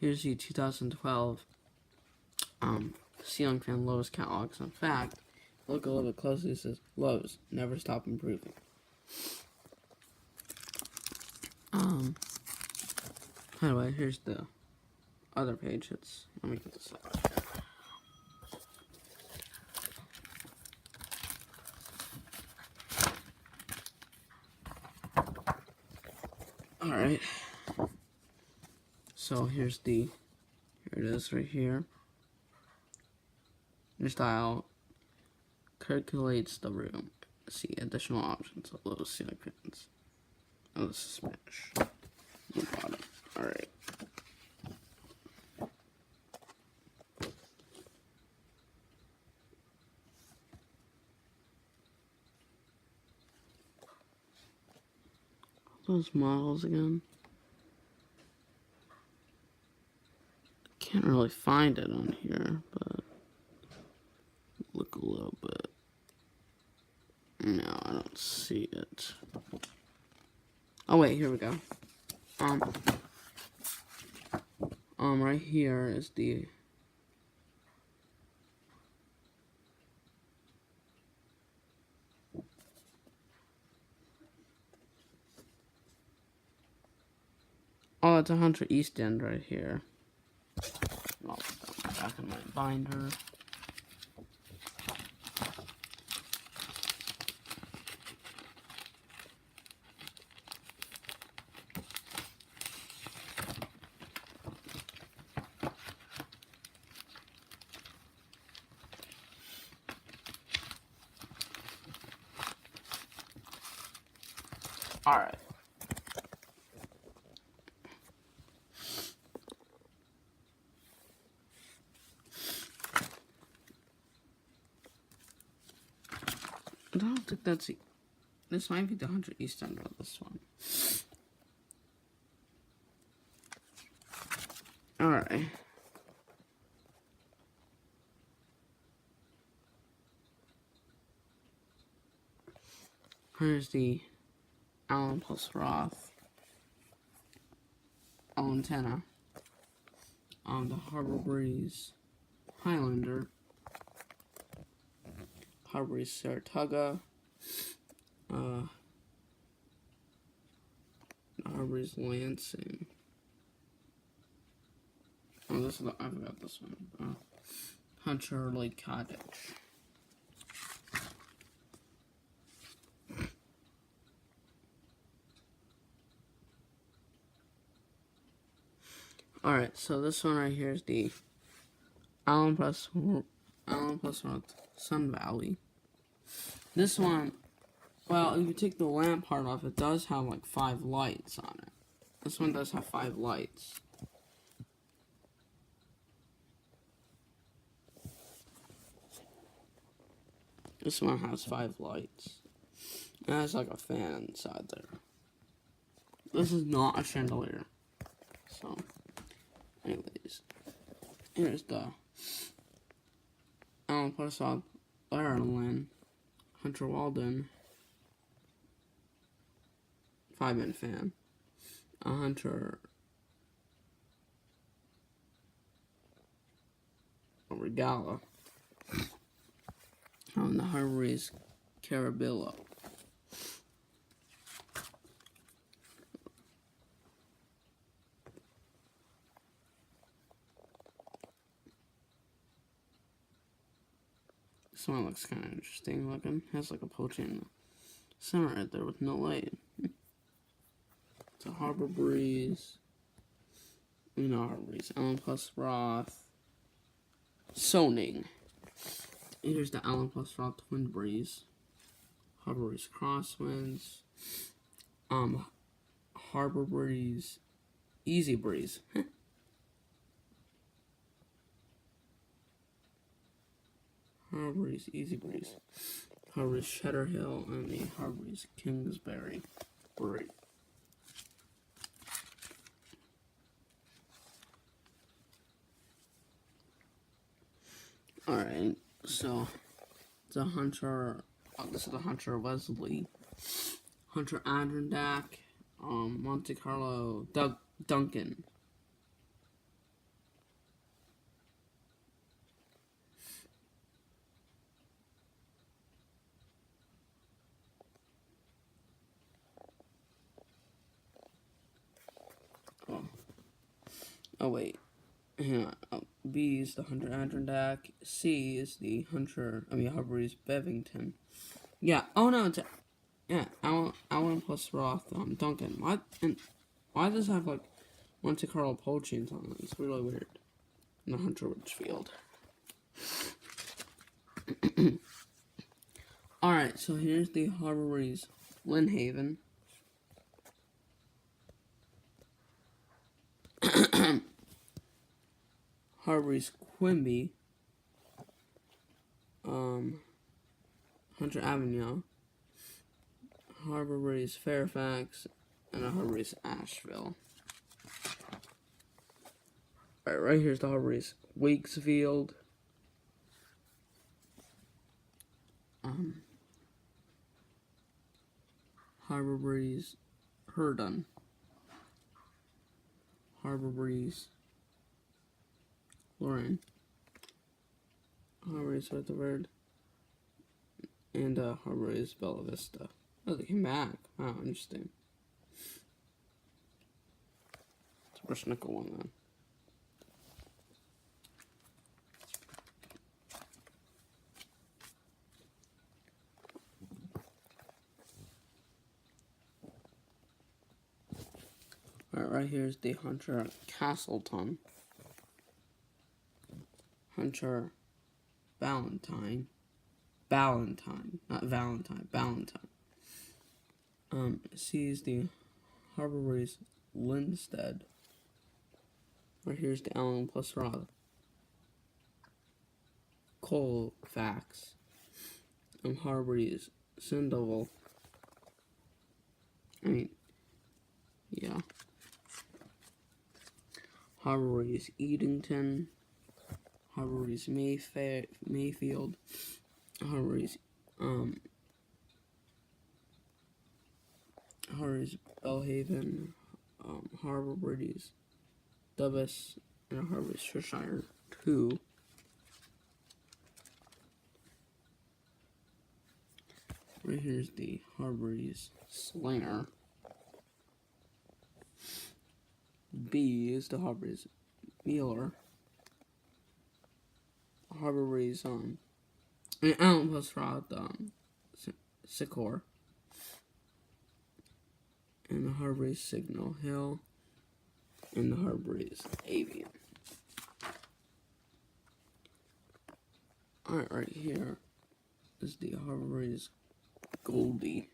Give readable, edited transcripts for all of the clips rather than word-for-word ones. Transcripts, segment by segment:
Here's the 2012 ceiling fan Lowe's catalogs. In fact, look a little bit closely. It says Lowe's, never stop improving. Anyway, here's the other page. Let me get this up. Alright. So here it is right here. Your style calculates the room. See additional options of Lowe's ceiling fans. Oh, this is Spanish. On the bottom. Alright. Those models again. Can't really find it on here, but look a little bit. No, I don't see it. Oh wait, here we go. Right here is the oh, it's a Hunter East End right here. I'll put that back in my binder. Alright. I don't think that's it. This might be the 100 East End of this one. Alright. Here's the Allen plus Roth antenna. The Harbor Breeze Highlander. Harbor Breeze Saratoga. Harbor Breeze Lansing. Oh, I forgot this one. Hunter Lake Cottage. Alright, so this one right here is the Allen plus Roth Sun Valley. This one, well, if you take the lamp part off, it does have like 5 lights on it. This one does have 5 lights. This one has 5 lights. It has like a fan inside there. This is not a chandelier. So, anyways, here's the Allen plus Roth Ireland Hunter Walden 5-minute fan. A Hunter Regala. On the Harbor Breeze Carabillo. This one looks kind of interesting looking. Has like a poach in the center right there with no light. It's a Harbor Breeze. Harbor Breeze. Allen plus Roth. Soning. Here's the Allen plus Roth Twin Breeze. Harbor Breeze Crosswinds. Harbor Breeze Easy Breeze. Harbor Breeze Easy Breeze. Harbor Breeze Cheddar Hill and the Harbor Breeze Kingsbury Breeze. Alright, so the Hunter, this is the Hunter Wesley, Hunter Adirondack, Monte Carlo Duncan. Oh wait, hang on. Oh, B is the Hunter Adirondack. C is the Harbor Breeze Bevington. Yeah. Oh no, it's Allen plus Roth. Duncan. What? And why does it have like Monte Carlo Poachings on it? It's really weird. And the Hunter Ridgefield. Alright, so here's the Harbor Breeze Lynnhaven. Harbor Breeze Quimby. Hunter Avignon. Harbor Breeze Fairfax. And a Harbor Breeze Asheville. Alright, right here's the Harbor Breeze Wakefield. Harbor Breeze Herdon. Harbor Breeze Lorraine. Harbor Breeze Rutherford. And Harbor Breeze Bella Vista. Oh, they came back. Wow, interesting. It's a brush nickel one then. Alright, right here is the Hunter Castleton. Hunter Ballantyne. Not Valentine. Ballantyne. C is the Harbor Breeze Linstead. Right here's the Allen plus Roth. Colfax. Harbor Breeze Sandoval. Yeah. Harbor Breeze Edenton. Harbor Breeze Mayfield. Harbor Breeze Harbor Breeze Belhaven. Harbor Breeze Dubus, and Harbor Breeze Cheshire 2. Right here's the Harbor Breeze Slinger. B is the Harbor Breeze Mueller. Harbor Breeze and Allen plus Roth Sycamore. And the Harbor Breeze Signal Hill. And the Harbor Breeze Avian. Alright, right here is the Harbor Breeze Goldie.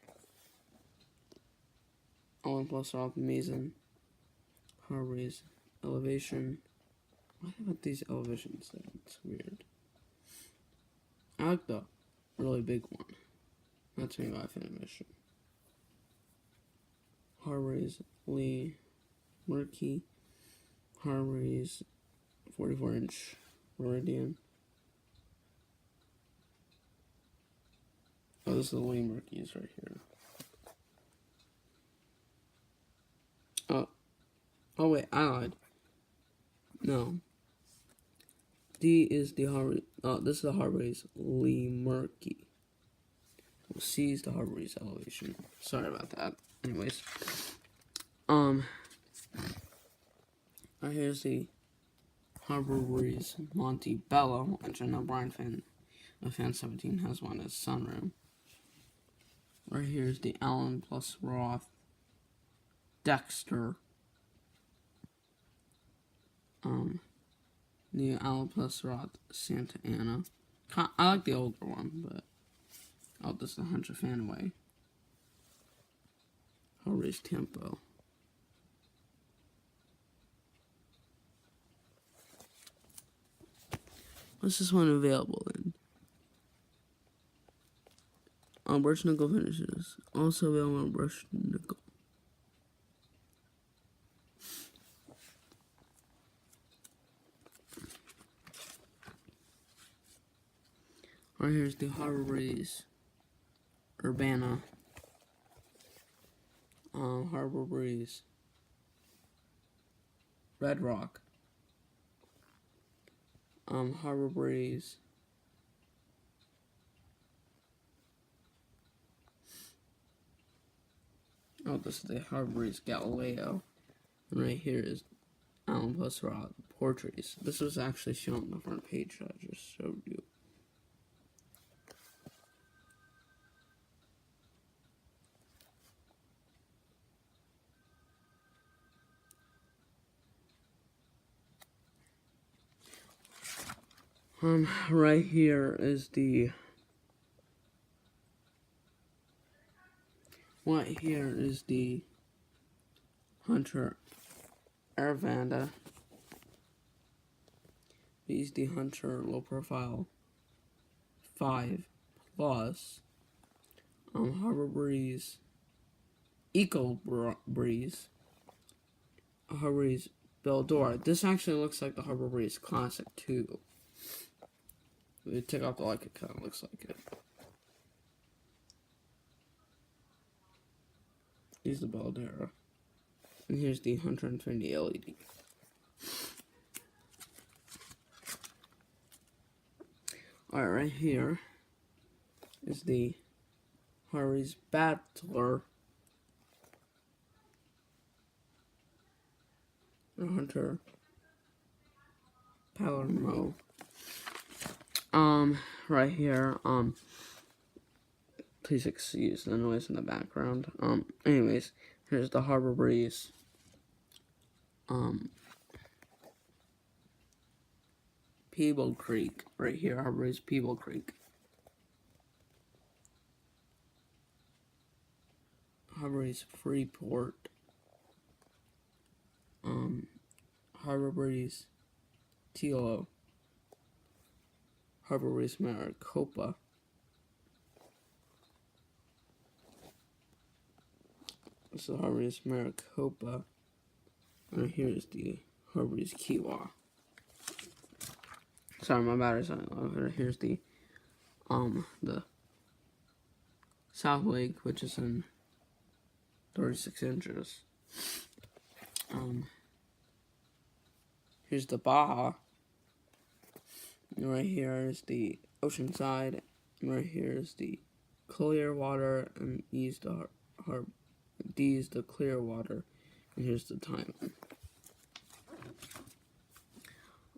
Allen plus Roth Mason. Harbor Breeze Elevation. Why about these elevations there? It's weird. I like the really big one. That's 25 animation. Harbor Breeze Lee Murky. Harbor Breeze 44-inch Meridian. Oh, this is the Lee Murky's right here. Oh wait, I lied. No. D is the Harbor. This is the Harbor Breeze Lee Murky. C is the Harbor Breeze Elevation. Sorry about that. Anyways, here's the Harbor Breeze Montebello, which I know Brian fan 17 has one as sunroom. Right here's the Allen plus Roth Dexter. The Allen plus Roth Santa Ana. I like the older one, but this is the Hunter Fanaway. Harbor Breeze Tempo. What's this one available in? Brush nickel finishes. Also available on brush nickel. Right here's the Harbor Breeze Urbana. Harbor Breeze Red Rock. Harbor Breeze this is the Harbor Breeze Galileo. And right here is Allen plus Roth portraits. This was actually shown on the front page that I just showed you. Right here is the Hunter Airvanda. He's the Hunter Low Profile 5 Plus. Harbor Breeze Eco Breeze. Harbor Breeze Beldora. This actually looks like the Harbor Breeze Classic too. If you take out the light, it kind of looks like it. Here's the Beldora. And here's the Hunter Infinity LED. Alright, right here is the Harry's Battler. Hunter Palermo. Right here, please excuse the noise in the background. Anyways, here's the Harbor Breeze. Peeble Creek, right here, Harbor Breeze Peeble Creek. Harbor Breeze Freeport. Harbor Breeze Tilo. Harbor Breeze Maricopa. This is the Harbor Breeze Maricopa. And here's the Harbor Breeze Kiwa. Sorry, my battery's not low. Here's the South Lake, which is in 36 inches. Here's the Baja. And right here is the Oceanside. And right here is the Clearwater. And E is the D is the Clearwater. And here's the time.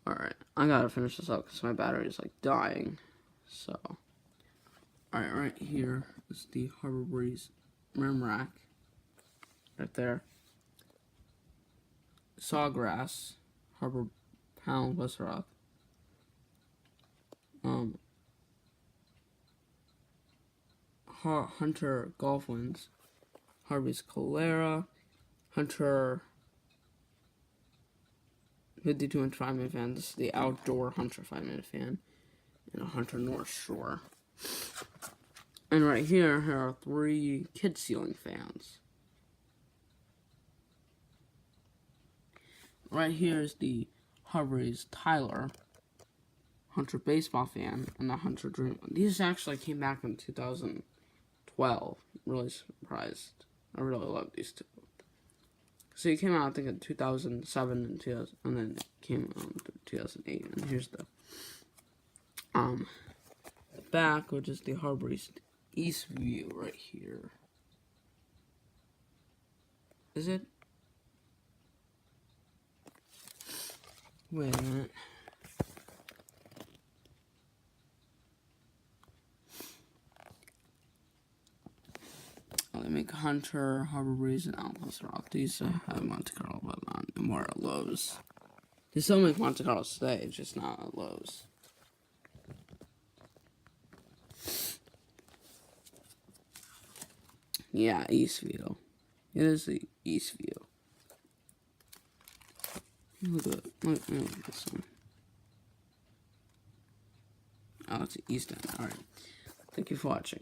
Alright, I gotta finish this up because my battery is like dying. So, alright, right here is the Harbor Breeze Rim Rack. Right there. Sawgrass, Harbor Pound, West Rock. Hunter Golf Winds, Harvey's Calera, Hunter 52-inch 5-minute fan. This is the outdoor Hunter 5-minute fan, and a Hunter North Shore. And right here are 3 kid ceiling fans. Right here is the Harvey's Tyler Hunter baseball fan and the Hunter Dream. These actually came back in 2012. Really surprised. I really love these two. So it came out, I think, in 2007 and 2000, and then it came out in 2008. And here's the back, which is the Harbor East view right here. Is it? Wait a minute. They make Hunter, Harbor Breeze, and Allen plus Roth. These have Monte Carlo, but not more at Lowe's. They still make Monte Carlo today, just not at Lowe's. Yeah, Eastview. It is the Eastview. Look at this one. Oh, it's East End. Alright. Thank you for watching.